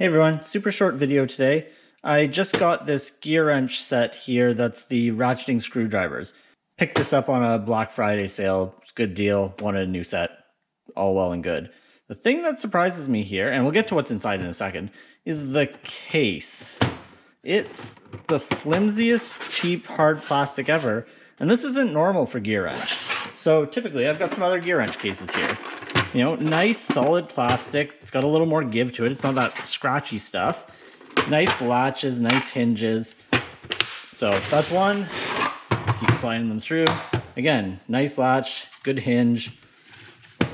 Hey everyone, super short video today. I just got this Gearwrench set here that's the ratcheting screwdrivers. Picked this up on a Black Friday sale. It's a good deal, wanted a new set. All well and good. The thing that surprises me here, and we'll get to what's inside in a second, is the case. It's the flimsiest, cheap, hard plastic ever, and this isn't normal for Gearwrench. So typically, I've got some other Gearwrench cases here. You know, nice solid plastic. It's got a little more give to it. It's not that scratchy stuff. Nice latches, nice hinges. So that's one. Keep sliding them through. Again, nice latch, good hinge.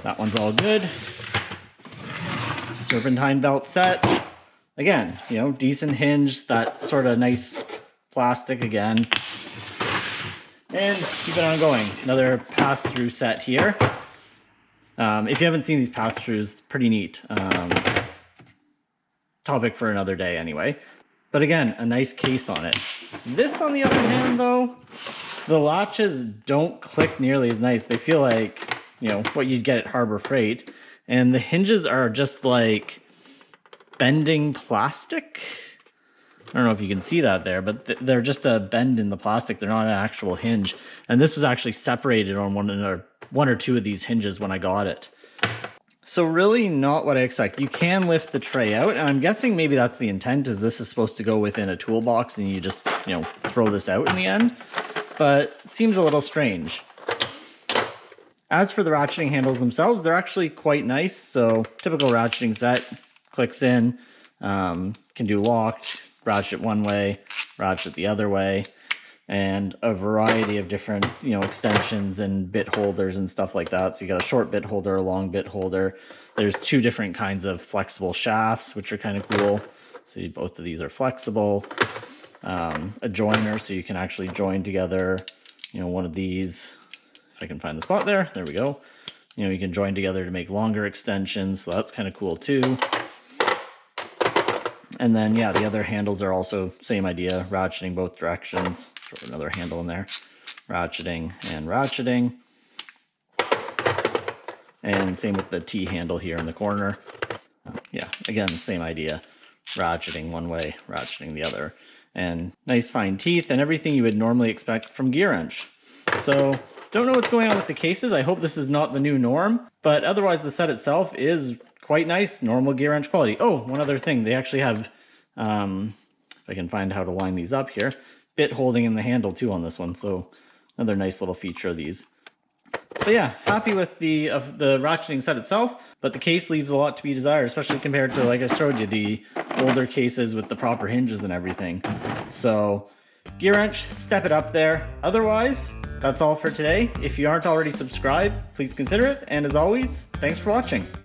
That one's all good. Serpentine belt set. Again, you know, decent hinge, that sort of nice plastic again. And keep it on going. Another pass-through set here. If you haven't seen these pass-throughs, pretty neat. Topic for another day anyway. But again, a nice case on it. This, on the other hand, though, the latches don't click nearly as nice. They feel like, you know, what you'd get at Harbor Freight. And the hinges are just like bending plastic. I don't know if you can see that there, but they're just a bend in the plastic. They're not an actual hinge. And this was actually separated on one or two of these hinges when I got it. So really not what I expect. You can lift the tray out, and I'm guessing maybe that's the intent, is this is supposed to go within a toolbox and you just, you know, throw this out in the end. But it seems a little strange. As for the ratcheting handles themselves, they're actually quite nice. So typical ratcheting set, clicks in, can do locked, ratchet one way, ratchet the other way, and a variety of different, you know, extensions and bit holders and stuff like that. So you got a short bit holder, a long bit holder. There's two different kinds of flexible shafts, which are kind of cool. So both of these are flexible. A joiner, so you can actually join together, you know, one of these. If I can find the spot there, there we go. You know, you can join together to make longer extensions, so that's kind of cool too. And then, yeah, the other handles are also same idea, ratcheting both directions. Throw another handle in there. Ratcheting and ratcheting. And same with the T handle here in the corner. Yeah, again, same idea. Ratcheting one way, ratcheting the other. And nice fine teeth and everything you would normally expect from Gearwrench. So, don't know what's going on with the cases. I hope this is not the new norm. But otherwise, the set itself is quite nice, normal Gearwrench quality. Oh, one other thing. They actually have, if I can find how to line these up here, bit holding in the handle too on this one. So another nice little feature of these. But yeah, happy with the ratcheting set itself, but the case leaves a lot to be desired, especially compared to, like I showed you, the older cases with the proper hinges and everything. So Gearwrench, step it up there. Otherwise, that's all for today. If you aren't already subscribed, please consider it. And as always, thanks for watching.